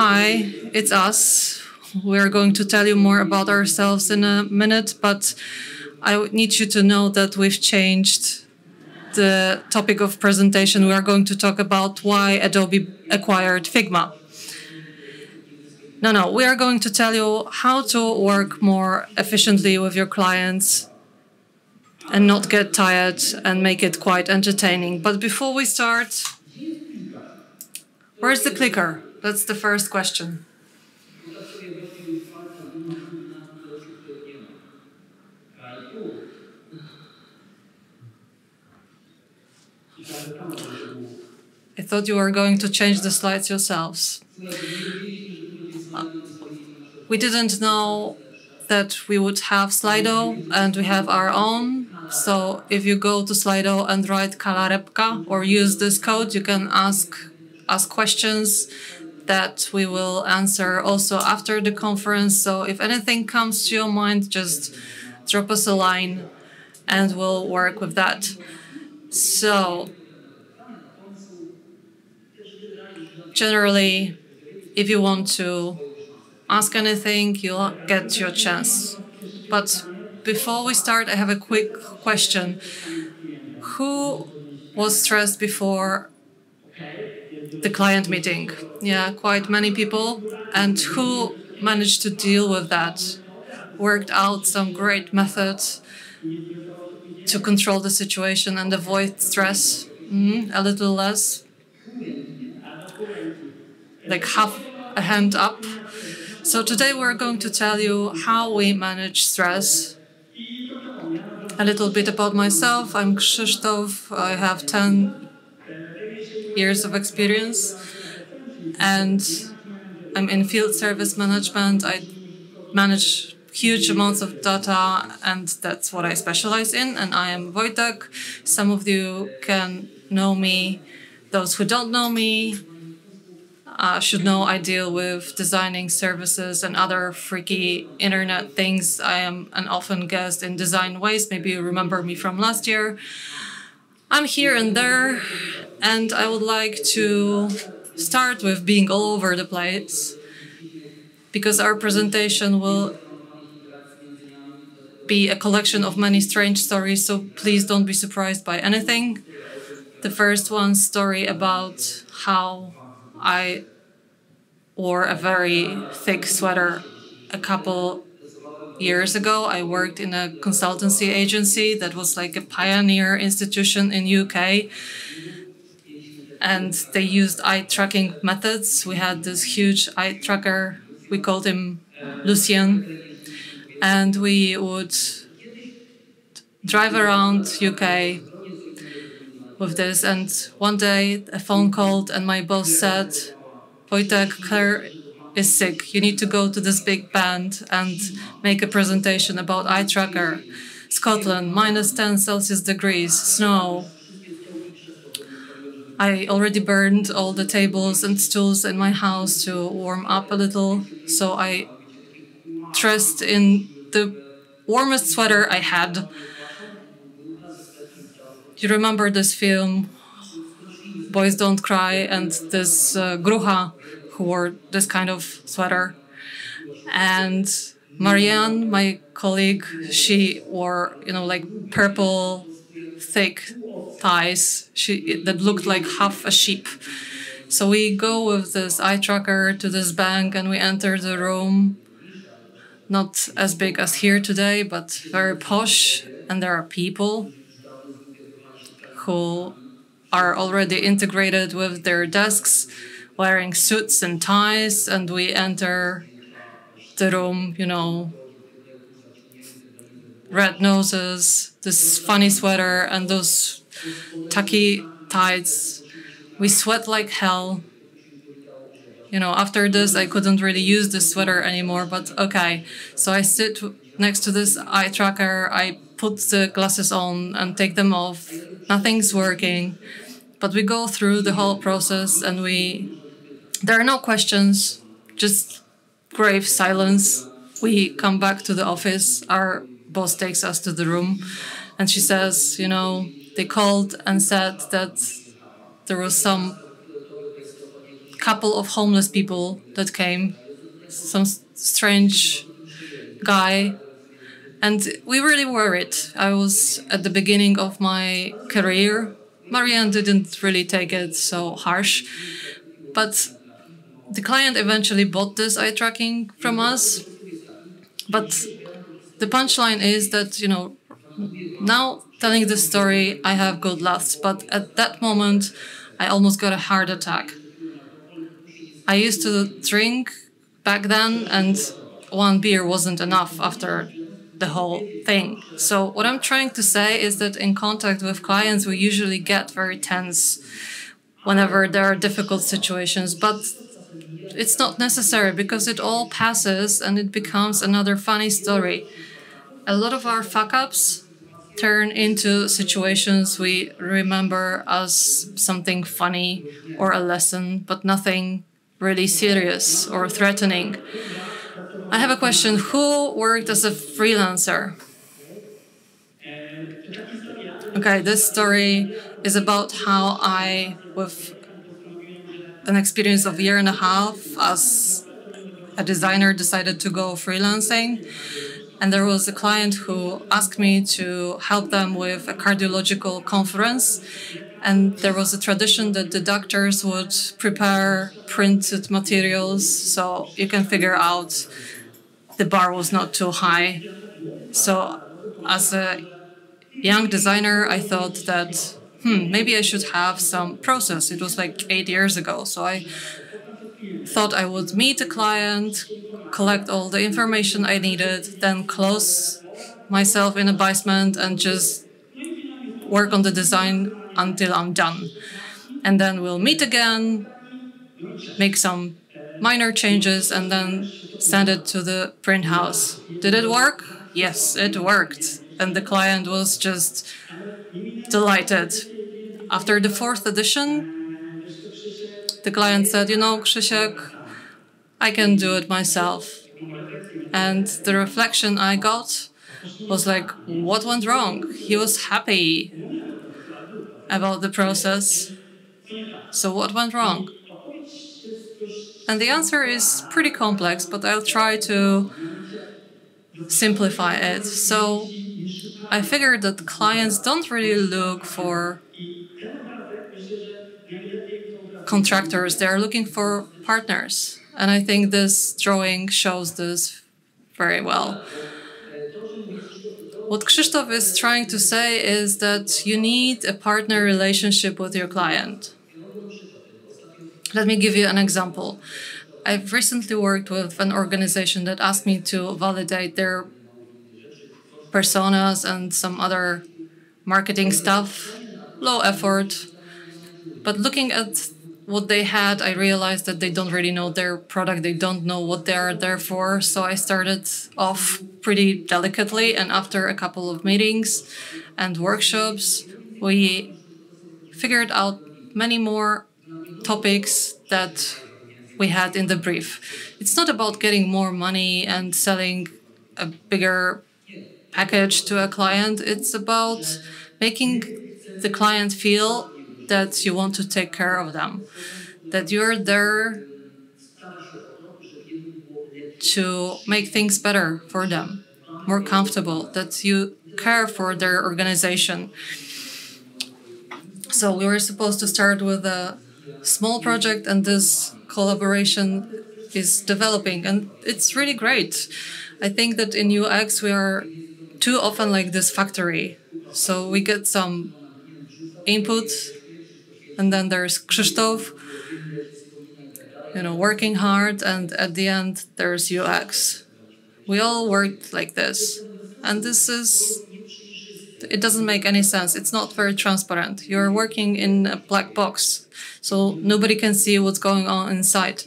Hi, it's us. We're going to tell you more about ourselves in a minute, but I need you to know that we've changed the topic of presentation. We are going to talk about why Adobe acquired Figma. No, we are going to tell you how to work more efficiently with your clients and not get tired and make it quite entertaining. But before we start, where's the clicker? That's the first question. I thought you were going to change the slides yourselves. We didn't know that we would have Slido, and we have our own. So if you go to Slido and write Kalarepka or use this code, you can ask questions that we will answer also after the conference. So if anything comes to your mind, just drop us a line and we'll work with that. So generally, if you want to ask anything, you'll get your chance. But before we start, I have a quick question. Who was stressed before the client meeting? Yeah, quite many people. And who managed to deal with that? Worked out some great methods to control the situation and avoid stress? A little less. Like half a hand up. So today we're going to tell you how we manage stress. A little bit about myself. I'm Krzysztof. I have 10 years of experience and I'm in field service management. I manage huge amounts of data and that's what I specialize in. And I am Wojtek. Some of you can know me. Those who don't know me should know I deal with designing services and other freaky internet things. I am an often guest in Design Ways. Maybe you remember me from last year. I'm here and there, and I would like to start with being all over the place because our presentation will be a collection of many strange stories, so please don't be surprised by anything. The first one, story about how I wore a very thick sweater a couple years ago. I worked in a consultancy agency that was like a pioneer institution in UK. And they used eye tracking methods. We had this huge eye tracker. We called him Lucien. And we would drive around UK with this. And one day a phone called and my boss said, Wojtek, Claire is sick. You need to go to this big band and make a presentation about eye tracker. Scotland, minus 10 Celsius degrees, snow. I already burned all the tables and stools in my house to warm up a little. So I dressed in the warmest sweater I had. You remember this film, Boys Don't Cry, and this Grucha who wore this kind of sweater. And Marianne, my colleague, she wore, like purple, thick thighs that looked like half a sheep. So we go with this eye tracker to this bank and we enter the room. Not as big as here today, but very posh. And there are people who are already integrated with their desks, wearing suits and ties, and we enter the room, red noses, this funny sweater, and those tacky tights. We sweat like hell. After this, I couldn't really use this sweater anymore, but okay. So I sit next to this eye tracker, I put the glasses on and take them off. Nothing's working. But we go through the whole process and there are no questions, just grave silence. We come back to the office. Our boss takes us to the room and she says, they called and said that there was some couple of homeless people that came, some strange guy, and we really worried. I was at the beginning of my career. Marianne didn't really take it so harsh, but the client eventually bought this eye tracking from us. But the punchline is that, now telling this story, I have good laughs, but at that moment, I almost got a heart attack. I used to drink back then, and one beer wasn't enough after the whole thing. So what I'm trying to say is that in contact with clients, we usually get very tense whenever there are difficult situations, but it's not necessary because it all passes and it becomes another funny story. A lot of our fuck-ups turn into situations we remember as something funny or a lesson, but nothing really serious or threatening. I have a question. Who worked as a freelancer? Okay, this story is about how I, with an experience of a year and a half as a designer, decided to go freelancing. And there was a client who asked me to help them with a cardiological conference. And there was a tradition that the doctors would prepare printed materials, so you can figure out the bar was not too high. So as a young designer, I thought that, maybe I should have some process. It was like 8 years ago. So I thought I would meet a client, collect all the information I needed, then close myself in a basement and just work on the design until I'm done. And then we'll meet again, make some minor changes, and then send it to the print house. Did it work? Yes, it worked. And the client was just delighted. After the 4th edition, the client said, Krzysiek, I can do it myself. And the reflection I got was like, what went wrong? He was happy about the process. So what went wrong? And the answer is pretty complex, but I'll try to simplify it. So I figured that clients don't really look for contractors, they're looking for partners. And I think this drawing shows this very well. What Krzysztof is trying to say is that you need a partner relationship with your client. Let me give you an example. I've recently worked with an organization that asked me to validate their personas and some other marketing stuff. Low effort. But looking at what they had, I realized that they don't really know their product. They don't know what they are there for. So I started off pretty delicately. And after a couple of meetings and workshops, we figured out many more topics that we had in the brief. It's not about getting more money and selling a bigger package to a client. It's about making the client feel that you want to take care of them, that you're there to make things better for them, more comfortable, that you care for their organization. So we were supposed to start with a small project, and this collaboration is developing, and it's really great. I think that in UX we are too often like this factory. So we get some input, and then there's Krzysztof, working hard, and at the end there's UX. We all work like this, and it doesn't make any sense. It's not very transparent. You're working in a black box, so nobody can see what's going on inside.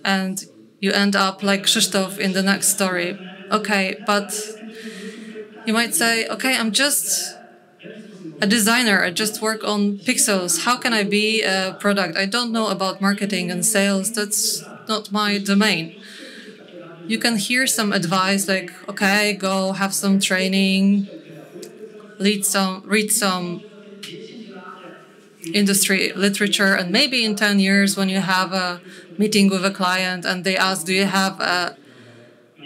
And you end up like Krzysztof in the next story. Okay, but you might say, okay, I'm just a designer. I just work on pixels. How can I be a product? I don't know about marketing and sales. That's not my domain. You can hear some advice like, okay, go have some training, read some industry literature, and maybe in 10 years when you have a meeting with a client and they ask, do you have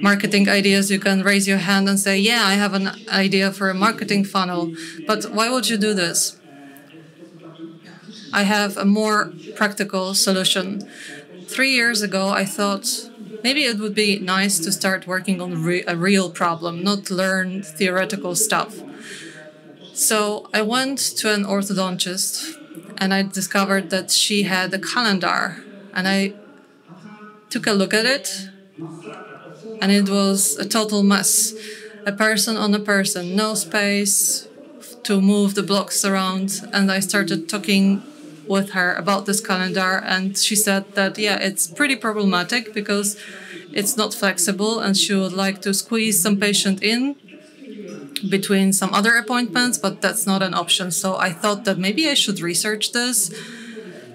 marketing ideas, you can raise your hand and say, yeah, I have an idea for a marketing funnel. But why would you do this? I have a more practical solution. 3 years ago, I thought maybe it would be nice to start working on a real problem, not learn theoretical stuff. So I went to an orthodontist and I discovered that she had a calendar, and I took a look at it, and it was a total mess. A person on a person, no space to move the blocks around. And I started talking with her about this calendar, and she said that, yeah, it's pretty problematic because it's not flexible, and she would like to squeeze some patient in between some other appointments, but that's not an option. So I thought that maybe I should research this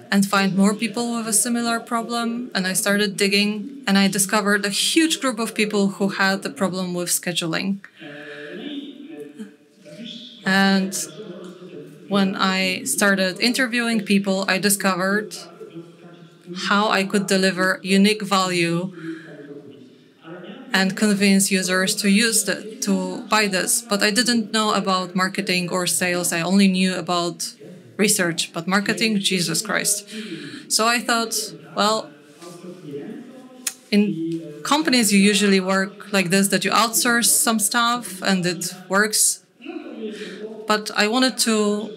and find more people with a similar problem. And I started digging, and I discovered a huge group of people who had the problem with scheduling. And when I started interviewing people, I discovered how I could deliver unique value and convince users to buy this. But I didn't know about marketing or sales. I only knew about research, but marketing, Jesus Christ. So I thought, well, in companies you usually work like this, that you outsource some stuff and it works. But I wanted to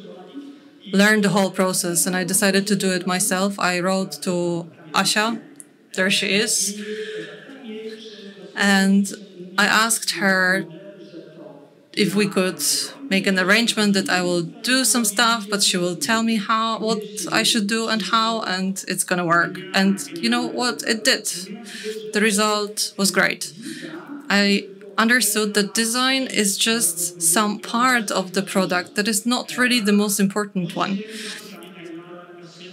learn the whole process, and I decided to do it myself. I wrote to Asia, there she is, and I asked her if we could make an arrangement that I will do some stuff, but she will tell me what I should do and how, and it's gonna work. And you know what? It did. The result was great. I understood that design is just some part of the product that is not really the most important one.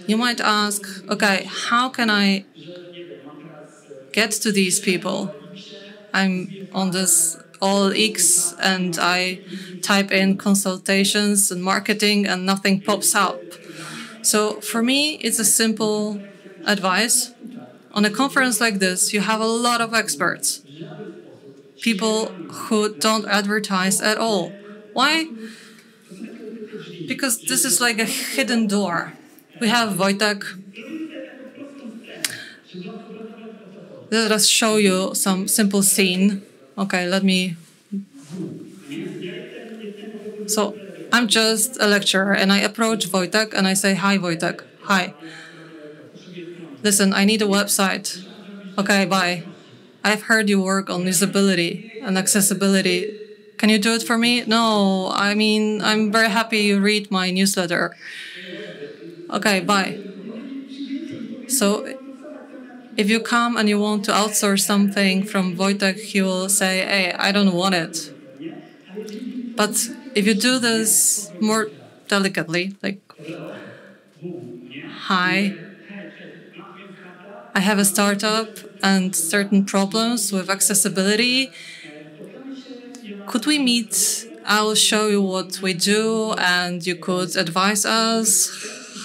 You might ask, okay, how can I get to these people? I'm on this OLX and I type in consultations and marketing and nothing pops up. So for me, it's a simple advice. On a conference like this, you have a lot of experts, people who don't advertise at all. Why? Because this is like a hidden door. We have Wojtek. Let us show you some simple scene. Okay, So I'm just a lecturer and I approach Wojtek and I say, hi, Wojtek. Hi. Listen, I need a website. Okay, bye. I've heard you work on usability and accessibility. Can you do it for me? No, I mean, I'm very happy you read my newsletter. Okay, bye. So if you come and you want to outsource something from Wojtek, he will say, hey, I don't want it. But if you do this more delicately, like, hi, I have a startup and certain problems with accessibility. Could we meet? I will show you what we do and you could advise us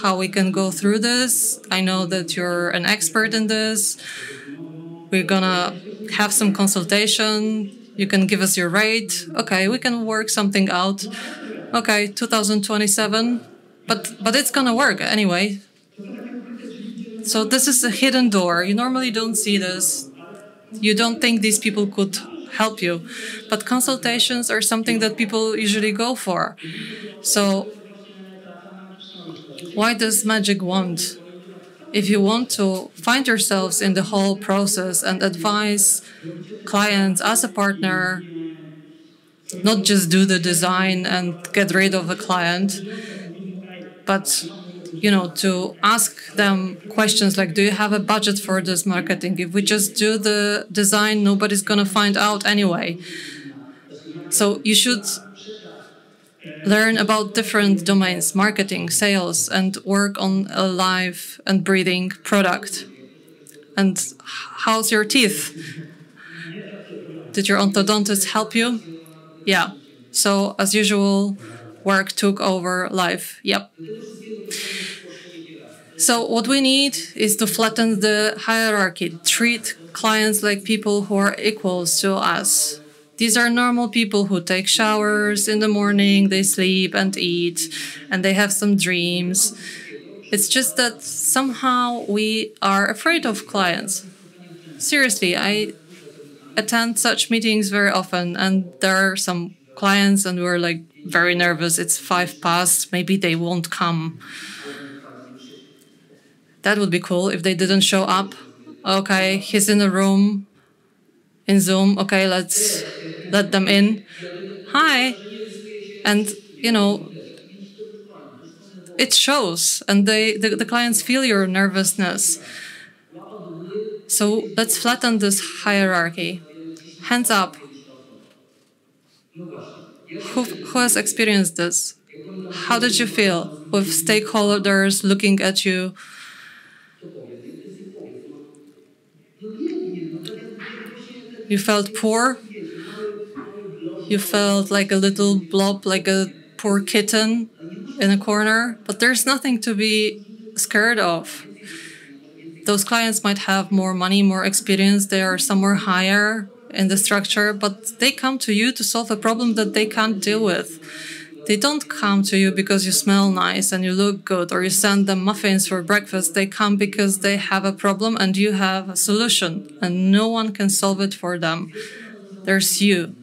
how we can go through this. I know that you're an expert in this. We're gonna have some consultation. You can give us your rate. Okay, we can work something out. Okay, 2027, but it's gonna work anyway. So this is a hidden door. You normally don't see this. You don't think these people could help you. But consultations are something that people usually go for. So why this magic wand? If you want to find yourselves in the whole process and advise clients as a partner, not just do the design and get rid of a client, but to ask them questions like, do you have a budget for this marketing? If we just do the design, nobody's going to find out anyway. So you should learn about different domains, marketing, sales, and work on a live and breathing product. And how's your teeth? Did your orthodontist help you? Yeah. So as usual, work took over life. Yep. So what we need is to flatten the hierarchy, treat clients like people who are equals to us. These are normal people who take showers in the morning, they sleep and eat, and they have some dreams. It's just that somehow we are afraid of clients. Seriously, I attend such meetings very often, and there are some clients, and we're like very nervous. It's 5 past, maybe they won't come. That would be cool if they didn't show up. Okay, he's in a room in Zoom. Okay, let's let them in. Hi. And, it shows, and the clients feel your nervousness. So let's flatten this hierarchy. Hands up. Who has experienced this? How did you feel with stakeholders looking at you? You felt poor? You felt like a little blob, like a poor kitten in a corner? But there's nothing to be scared of. Those clients might have more money, more experience, they are somewhere higher in the structure, but they come to you to solve a problem that they can't deal with. They don't come to you because you smell nice and you look good, or you send them muffins for breakfast. They come because they have a problem and you have a solution, and no one can solve it for them. There's you.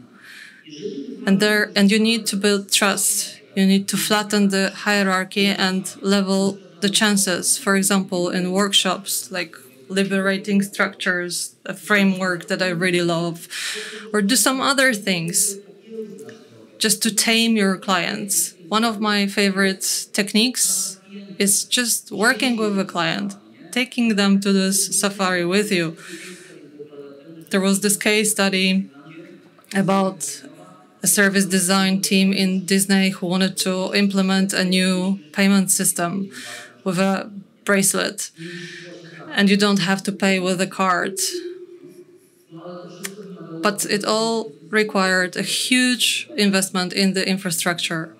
And you need to build trust. You need to flatten the hierarchy and level the chances. For example, in workshops like liberating structures, a framework that I really love, or do some other things just to tame your clients. One of my favorite techniques is just working with a client, taking them to this safari with you. There was this case study about a service design team in Disney who wanted to implement a new payment system with a bracelet. And you don't have to pay with a card. But it all required a huge investment in the infrastructure.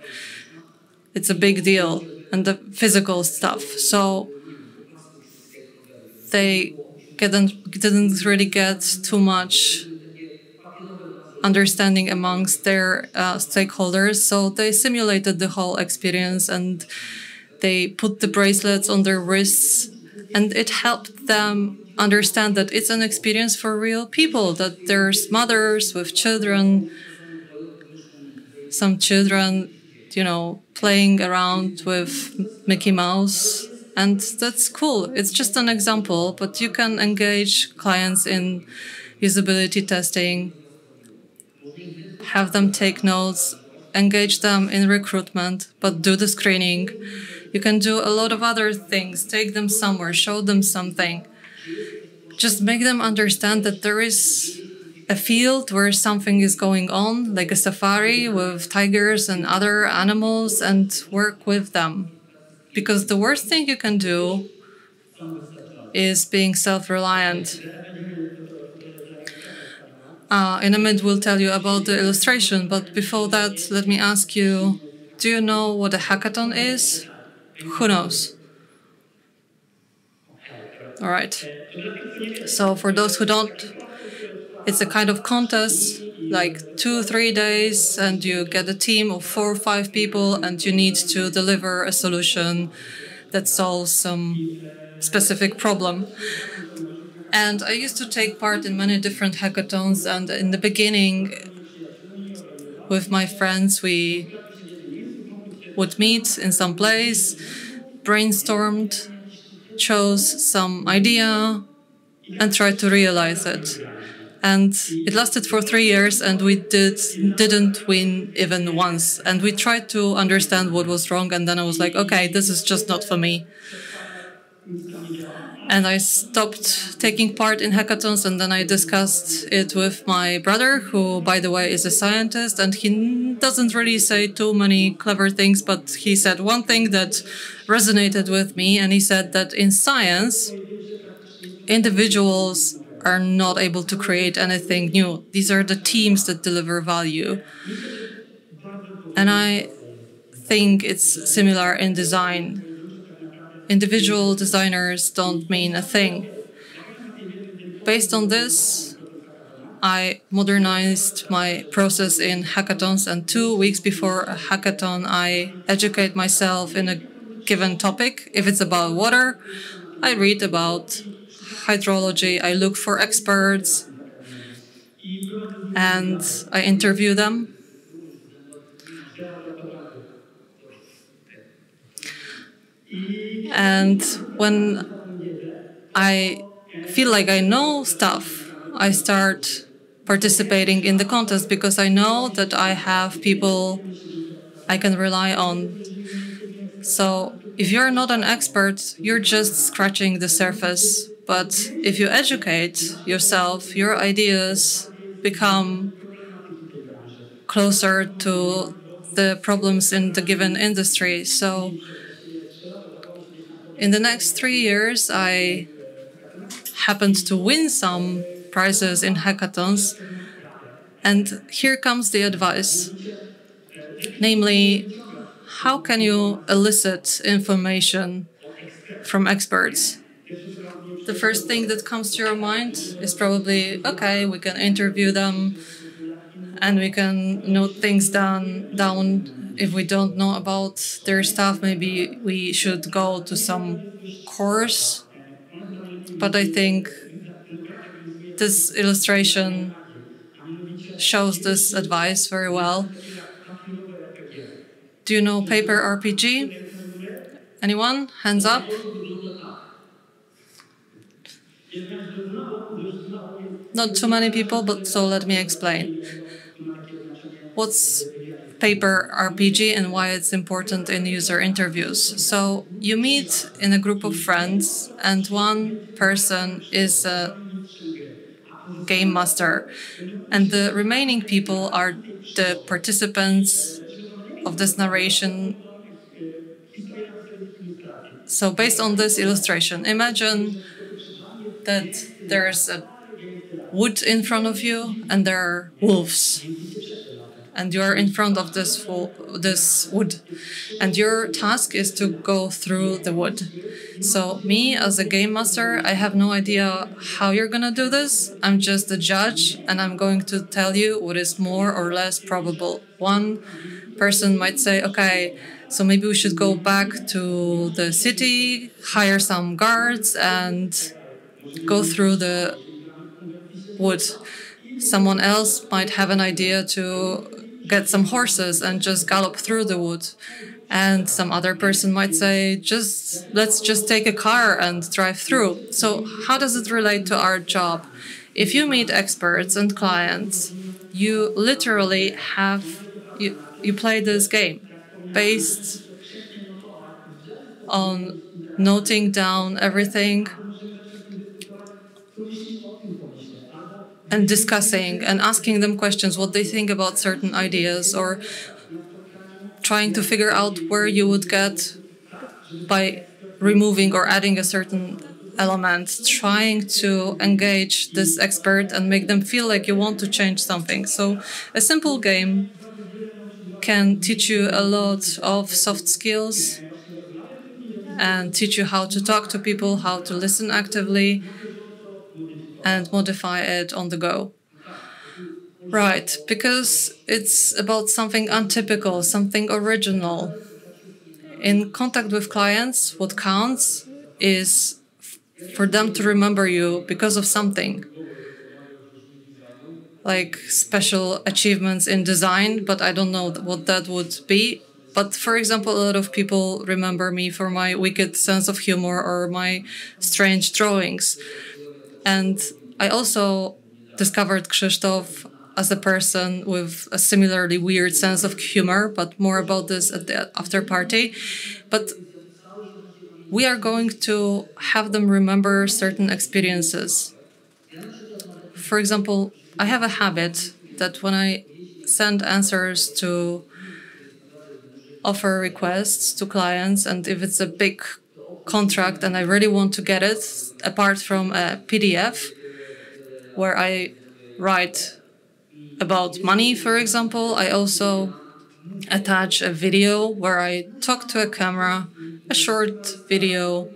It's a big deal, and the physical stuff. So they didn't really get too much understanding amongst their stakeholders. So they simulated the whole experience, and they put the bracelets on their wrists, and it helped them understand that it's an experience for real people, that there's mothers with children, some children, playing around with Mickey Mouse. And that's cool. It's just an example, but you can engage clients in usability testing, have them take notes, engage them in recruitment, but do the screening. You can do a lot of other things, take them somewhere, show them something. Just make them understand that there is a field where something is going on, like a safari with tigers and other animals, and work with them. Because the worst thing you can do is being self-reliant. In a minute, we'll tell you about the illustration, but before that, let me ask you, do you know what a hackathon is? Who knows? All right. So for those who don't, it's a kind of contest, like 2-3 days, and you get a team of 4 or 5 people, and you need to deliver a solution that solves some specific problem. And I used to take part in many different hackathons, and in the beginning, with my friends, we would meet in some place, brainstormed, chose some idea, and tried to realize it. And it lasted for 3 years, and we didn't win even once. And we tried to understand what was wrong, and then I was like, okay, this is just not for me. And I stopped taking part in hackathons, and then I discussed it with my brother, who, by the way, is a scientist, and he doesn't really say too many clever things, but he said one thing that resonated with me, and he said that in science, individuals are not able to create anything new. These are the teams that deliver value. And I think it's similar in design. Individual designers don't mean a thing. Based on this, I modernized my process in hackathons, and 2 weeks before a hackathon, I educate myself in a given topic. If it's about water, I read about hydrology, I look for experts, and I interview them. And when I feel like I know stuff, I start participating in the contest because I know that I have people I can rely on. So if you're not an expert, you're just scratching the surface. But if you educate yourself, your ideas become closer to the problems in the given industry. So in the next 3 years, I happened to win some prizes in hackathons. And here comes the advice. Namely, how can you elicit information from experts? The first thing that comes to your mind is probably, okay, we can interview them and we can note things down. If we don't know about their stuff, maybe we should go to some course. But I think this illustration shows this advice very well. Do you know paper RPG? Anyone? Hands up. Not too many people, but so let me explain. What's paper RPG and why it's important in user interviews? So you meet in a group of friends and one person is a game master and the remaining people are the participants of this narration. So based on this illustration, imagine that there's a wood in front of you and there are wolves. And you're in front of this wood. And your task is to go through the wood. So me, as a game master, I have no idea how you're going to do this. I'm just a judge, and I'm going to tell you what is more or less probable. One person might say, okay, so maybe we should go back to the city, hire some guards, and go through the wood. Someone else might have an idea to get some horses and just gallop through the wood. And some other person might say, let's just take a car and drive through. So how does it relate to our job? If you meet experts and clients, you literally you play this game based on noting down everything and discussing and asking them questions, what they think about certain ideas, or trying to figure out where you would get by removing or adding a certain element, trying to engage this expert and make them feel like you want to change something. So a simple game can teach you a lot of soft skills and teach you how to talk to people, how to listen actively, and modify it on the go. Right, because it's about something untypical, something original. In contact with clients, what counts is for them to remember you because of something. Like special achievements in design, but I don't know what that would be. But for example, a lot of people remember me for my wicked sense of humor or my strange drawings. And I also discovered Krzysztof as a person with a similarly weird sense of humor, but more about this at the after party. But we are going to have them remember certain experiences. For example, I have a habit that when I send answers to offer requests to clients, and if it's a big contract and I really want to get it, apart from a PDF where I write about money, for example, I also attach a video where I talk to a camera, a short video.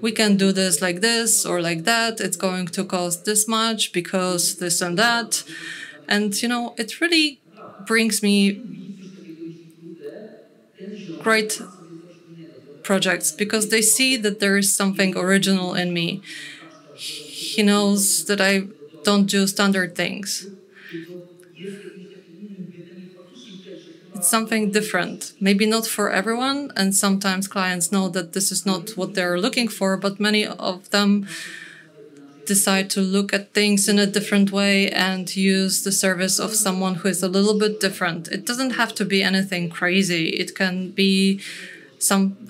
We can do this like this or like that. It's going to cost this much because this and that. And, it really brings me great projects because they see that there is something original in me. He knows that I don't do standard things. It's something different. Maybe not for everyone, and sometimes clients know that this is not what they're looking for, but many of them decide to look at things in a different way and use the service of someone who is a little bit different. It doesn't have to be anything crazy. It can be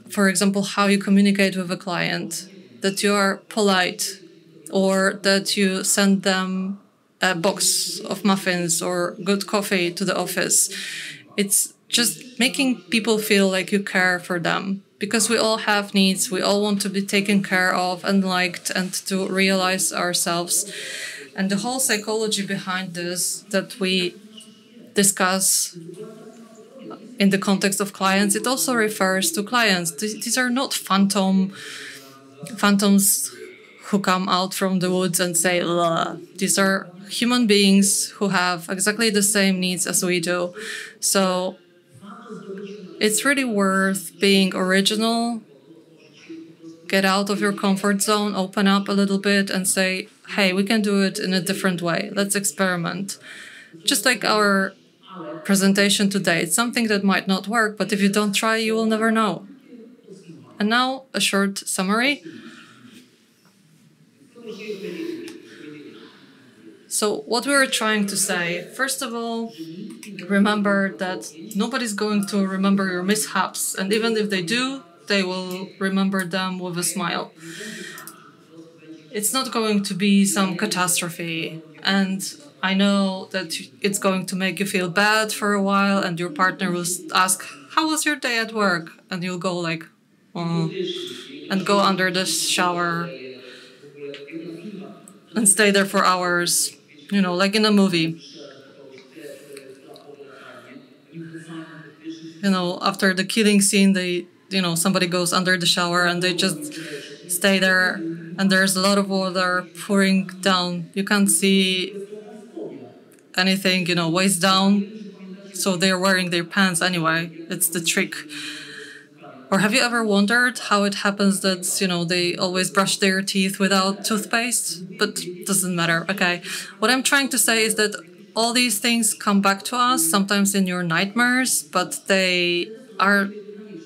for example, how you communicate with a client, that you are polite, or that you send them a box of muffins or good coffee to the office. It's just making people feel like you care for them, because we all have needs. We all want to be taken care of and liked and to realize ourselves. And the whole psychology behind this that we discuss in the context of clients, it also refers to clients. These are not phantoms who come out from the woods and say, "La." These are human beings who have exactly the same needs as we do. So it's really worth being original. Get out of your comfort zone, open up a little bit and say, hey, we can do it in a different way. Let's experiment. Just like our presentation today. It's something that might not work, but if you don't try, you will never know. And now a short summary. So what we were trying to say, first of all, remember that nobody's going to remember your mishaps. And even if they do, they will remember them with a smile. It's not going to be some catastrophe. And I know that it's going to make you feel bad for a while, and your partner will ask, how was your day at work? And you'll go like, oh, and go under the shower and stay there for hours, like in a movie. After the killing scene, somebody goes under the shower and they just stay there, and there's a lot of water pouring down. You can't see anything, waist down, so they're wearing their pants anyway. It's the trick. Or have you ever wondered how it happens that, they always brush their teeth without toothpaste? But doesn't matter. Okay. What I'm trying to say is that all these things come back to us, sometimes in your nightmares, but they are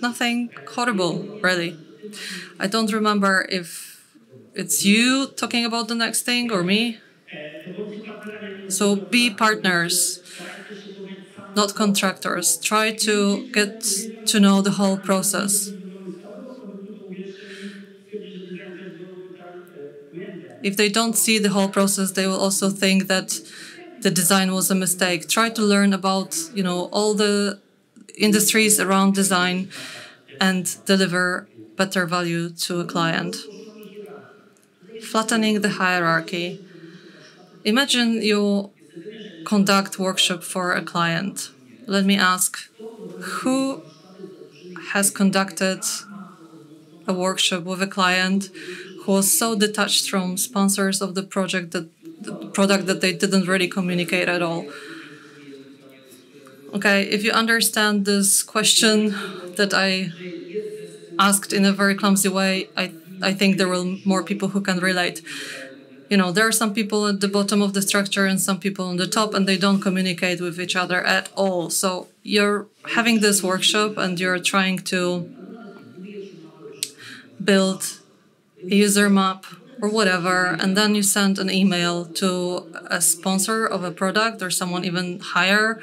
nothing horrible, really. I don't remember if it's you talking about the next thing or me. So be partners, not contractors. Try to get to know the whole process. If they don't see the whole process, they will also think that the design was a mistake. Try to learn about, all the industries around design and deliver better value to a client. Flattening the hierarchy. Imagine you conduct workshop for a client. Let me ask, who has conducted a workshop with a client who was so detached from sponsors of the product that they didn't really communicate at all? Okay, if you understand this question that I asked in a very clumsy way, I think there will more people who can relate. There are some people at the bottom of the structure and some people on the top, and they don't communicate with each other at all. So you're having this workshop and you're trying to build a user map or whatever, and then you send an email to a sponsor of a product or someone even higher,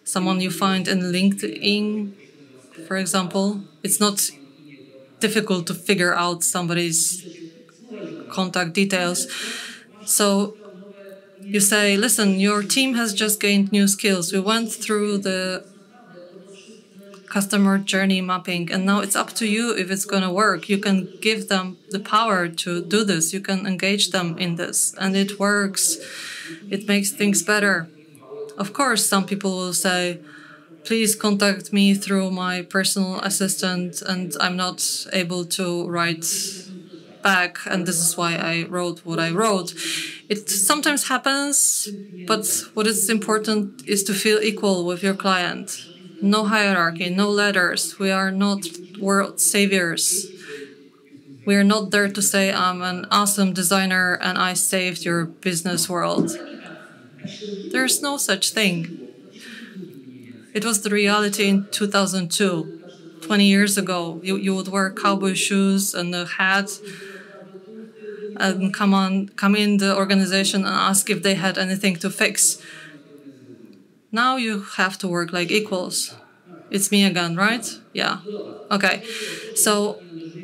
someone you find in LinkedIn, for example. It's not difficult to figure out somebody's contact details. So you say, listen, your team has just gained new skills. We went through the customer journey mapping, and now it's up to you if it's going to work. You can give them the power to do this. You can engage them in this, and it works. It makes things better. Of course, some people will say, please contact me through my personal assistant, and I'm not able to write back, and this is why I wrote what I wrote. It sometimes happens, but what is important is to feel equal with your client. No hierarchy, no letters. We are not world saviors. We are not there to say, I'm an awesome designer and I saved your business world. There's no such thing. It was the reality in 2002, 20 years ago. You would wear cowboy shoes and a hat and come in the organization and ask if they had anything to fix. Now you have to work like equals. It's me again, right? Yeah. Okay. So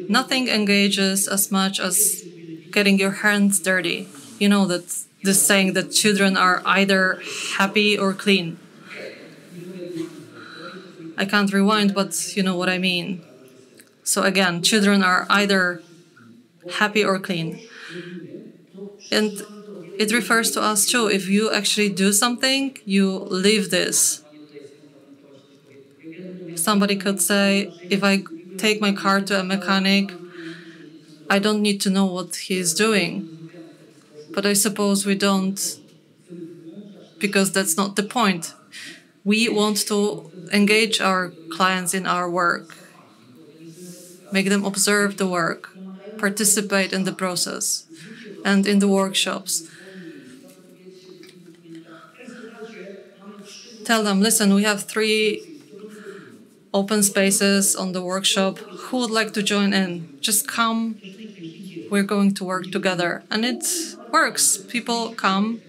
nothing engages as much as getting your hands dirty. You know that this saying that children are either happy or clean. I can't rewind, but you know what I mean. So again, children are either happy or clean. And it refers to us too. If you actually do something, you live this. Somebody could say, if I take my car to a mechanic, I don't need to know what he's doing. But I suppose we don't, because that's not the point. We want to engage our clients in our work, make them observe the work, participate in the process and in the workshops. Tell them, listen, we have 3 open spaces on the workshop. Who would like to join in? Just come. We're going to work together. And it works. People come.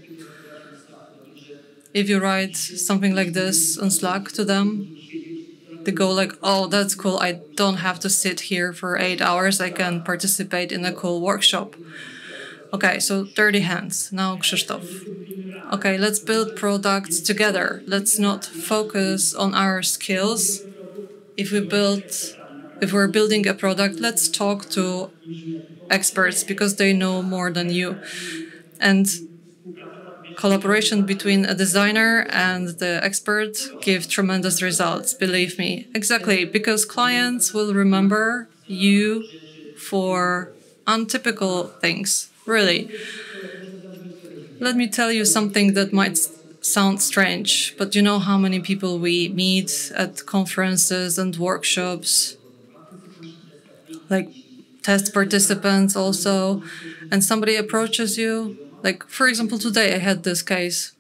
If you write something like this on Slack to them, they go like, oh, that's cool. I don't have to sit here for 8 hours. I can participate in a cool workshop. Okay, so dirty hands. Now, Krzysztof. Okay, let's build products together. Let's not focus on our skills. If we're building a product, let's talk to experts because they know more than you. And collaboration between a designer and the expert give tremendous results, believe me. Exactly, because clients will remember you for untypical things, really. Let me tell you something that might sound strange, but you know how many people we meet at conferences and workshops, like test participants also, and somebody approaches you. Like, for example, today I had this case,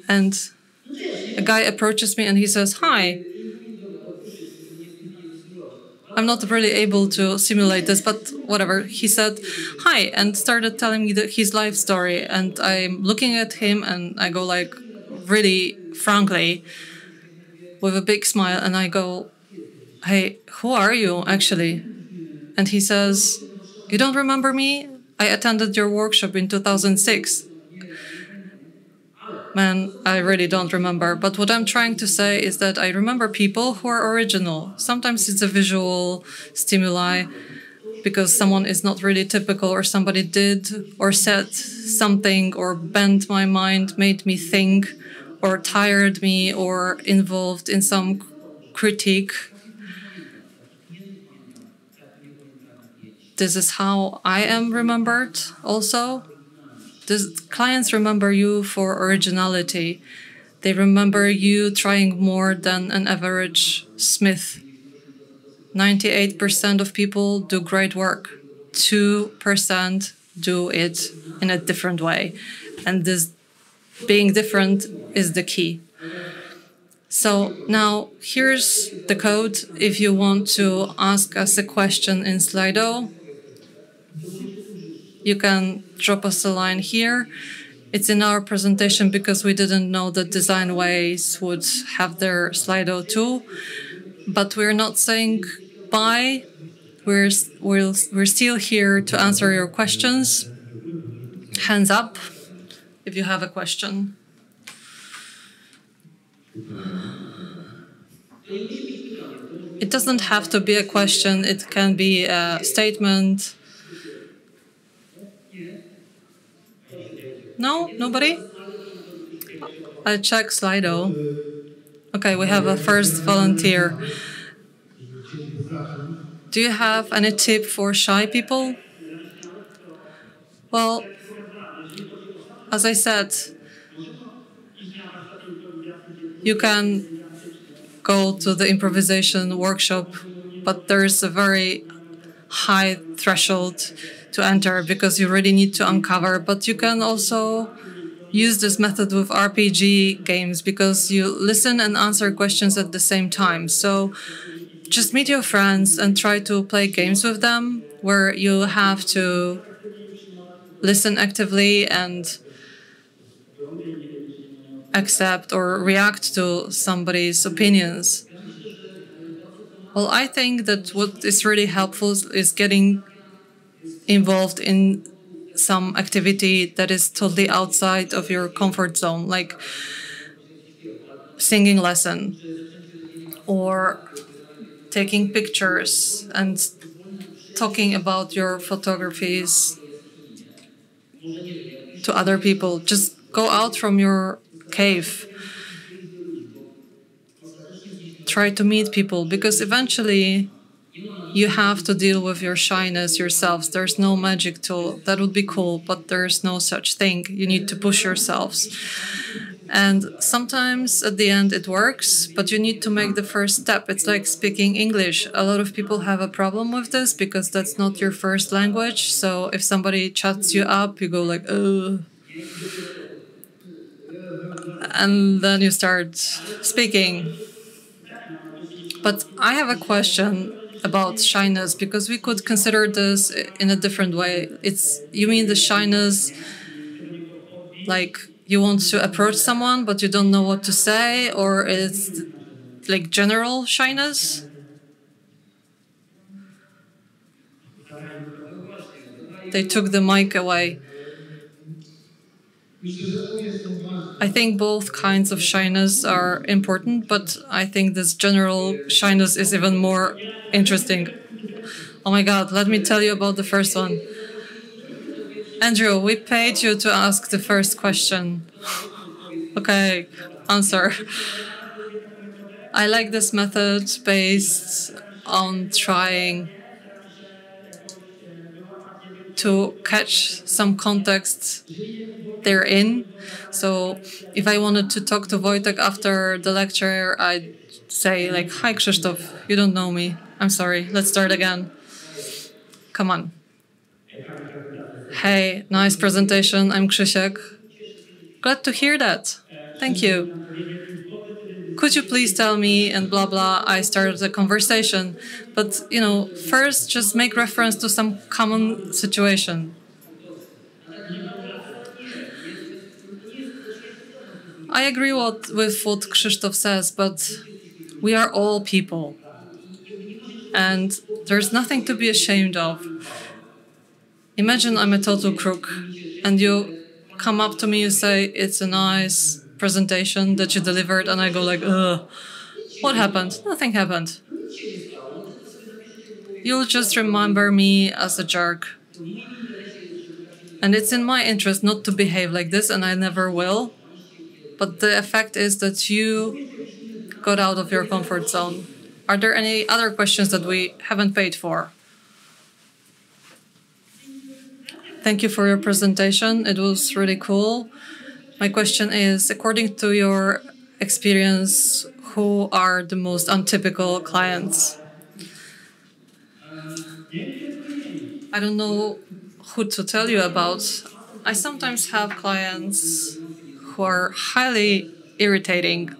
and a guy approaches me and he says, hi. I'm not really able to simulate this, but whatever. He said, hi, and started telling me his life story. And I'm looking at him and I go like, really frankly, with a big smile. And I go, hey, who are you actually? And he says, you don't remember me? I attended your workshop in 2006. Man, I really don't remember. But what I'm trying to say is that I remember people who are original. Sometimes it's a visual stimuli because someone is not really typical, or somebody did or said something or bent my mind, made me think, or tired me, or involved in some critique. This is how I am remembered also. Clients remember you for originality. They remember you trying more than an average smith. 98% of people do great work. 2% do it in a different way. And this being different is the key. So now here's the code. If you want to ask us a question in Slido, you can drop us a line here. It's in our presentation because we didn't know that Design Ways would have their Slido too. But we're not saying bye. We're still here to answer your questions. Hands up if you have a question. It doesn't have to be a question. It can be a statement. No? Nobody? I check Slido. Okay, we have a first volunteer. Do you have any tip for shy people? Well, as I said, you can go to the improvisation workshop, but there's a very high threshold to enter because you really need to uncover. But you can also use this method with RPG games because you listen and answer questions at the same time. So just meet your friends and try to play games with them where you have to listen actively and accept or react to somebody's opinions. Well, I think that what is really helpful is getting involved in some activity that is totally outside of your comfort zone, like singing lesson or taking pictures and talking about your photographies to other people. Just go out from your cave. Try to meet people because eventually you have to deal with your shyness yourselves. There's no magic tool. That would be cool, but there's no such thing. You need to push yourselves. And sometimes at the end it works, but you need to make the first step. It's like speaking English. A lot of people have a problem with this because that's not your first language. So if somebody chats you up, you go like, oh. And then you start speaking. But I have a question about shyness because we could consider this in a different way. You mean the shyness like you want to approach someone but you don't know what to say, or it's like general shyness? They took the mic away. I think both kinds of shyness are important, but I think this general shyness is even more interesting. Oh my God, let me tell you about the first one. Andrew, we paid you to ask the first question. Okay, answer. I like this method based on trying to catch some context they're in. So if I wanted to talk to Wojtek after the lecture, I'd say like, hi Krzysztof, you don't know me. I'm sorry, let's start again. Come on. Hey, nice presentation, I'm Krzysiek. Glad to hear that. Thank you. Could you please tell me, and blah, blah, I started the conversation. But, first just make reference to some common situation. I agree with what Krzysztof says, but we are all people. And there's nothing to be ashamed of. Imagine I'm a total crook, and you come up to me, you say, it's a nice presentation that you delivered, and I go like, ugh, what happened? Nothing happened. You'll just remember me as a jerk. And it's in my interest not to behave like this, and I never will. But the effect is that you got out of your comfort zone. Are there any other questions that we haven't paid for? Thank you for your presentation. It was really cool. My question is, according to your experience, who are the most untypical clients? I don't know who to tell you about. I sometimes have clients who are highly irritating.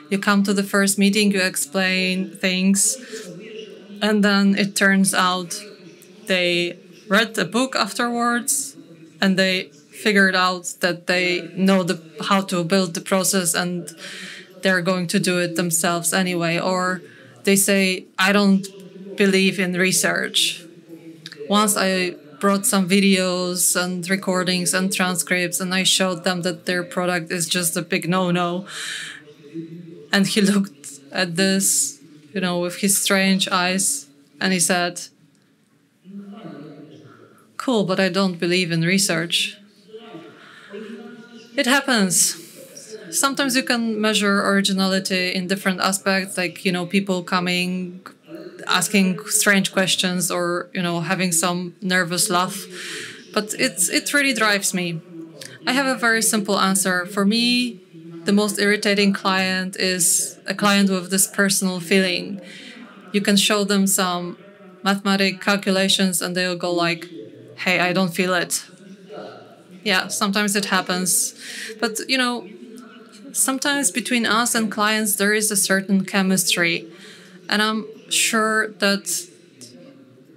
You come to the first meeting, you explain things, and then it turns out they read a book afterwards and they figured out that they know how to build the process and they're going to do it themselves anyway. Or they say, I don't believe in research. Once I brought some videos and recordings and transcripts and I showed them that their product is just a big no-no. And he looked at this, with his strange eyes and he said, cool, but I don't believe in research. It happens. Sometimes you can measure originality in different aspects, like, people coming, asking strange questions, or, having some nervous laugh. But it really drives me. I have a very simple answer. For me, the most irritating client is a client with this personal feeling. You can show them some mathematic calculations and they'll go like, hey, I don't feel it. Yeah, sometimes it happens. But, sometimes between us and clients, there is a certain chemistry. And I'm sure that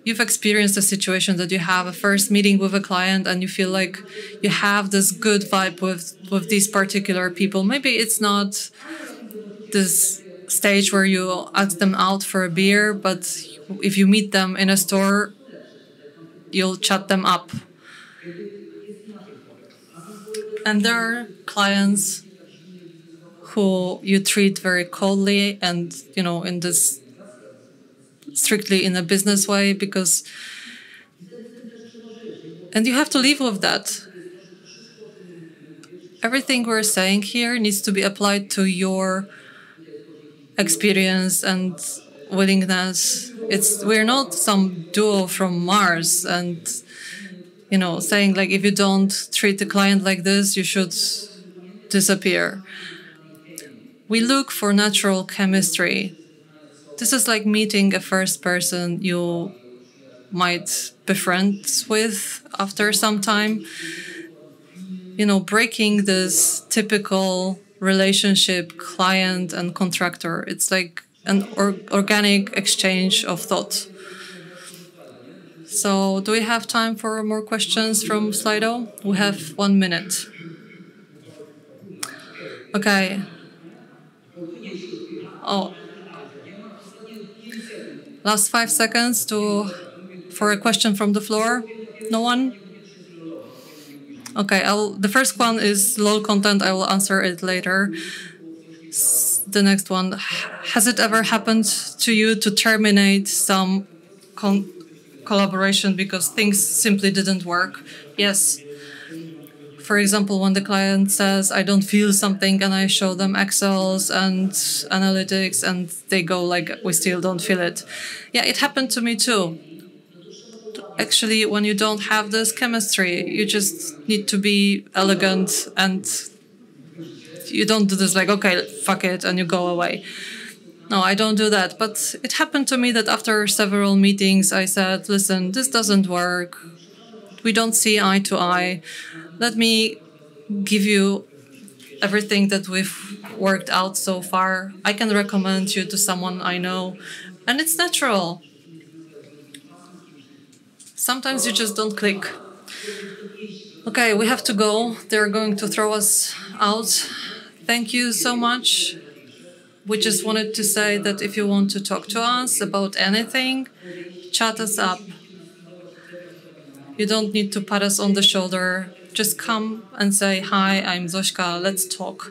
you've experienced a situation that you have a first meeting with a client and you feel like you have this good vibe with these particular people. Maybe it's not this stage where you ask them out for a beer, but if you meet them in a store, you'll chat them up. And there are clients who you treat very coldly and, in this strictly in a business way, and you have to live with that. Everything we're saying here needs to be applied to your experience and willingness. We're not some duo from Mars and, saying like, if you don't treat the client like this, you should disappear. We look for natural chemistry. This is like meeting a first person you might be friends with after some time. Breaking this typical relationship client and contractor. It's like an organic exchange of thought. So do we have time for more questions from Slido? We have 1 minute. Okay. Oh. Last 5 seconds for a question from the floor. No one? Okay, the first one is LOL content. I will answer it later. The next one. Has it ever happened to you to terminate some collaboration because things simply didn't work? Yes. For example, when the client says, I don't feel something, and I show them Excels and analytics, and they go like, we still don't feel it. Yeah, it happened to me too. Actually, when you don't have this chemistry, you just need to be elegant, and you don't do this like, okay, fuck it, and you go away. No, I don't do that. But it happened to me that after several meetings, I said, listen, this doesn't work. We don't see eye to eye. Let me give you everything that we've worked out so far. I can recommend you to someone I know. And it's natural. Sometimes you just don't click. Okay, we have to go. They're going to throw us out. Thank you so much. We just wanted to say that if you want to talk to us about anything, chat us up. You don't need to pat us on the shoulder. Just come and say, hi, I'm Zośka, let's talk.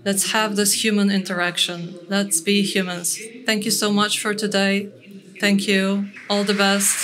Let's have this human interaction. Let's be humans. Thank you so much for today. Thank you. All the best.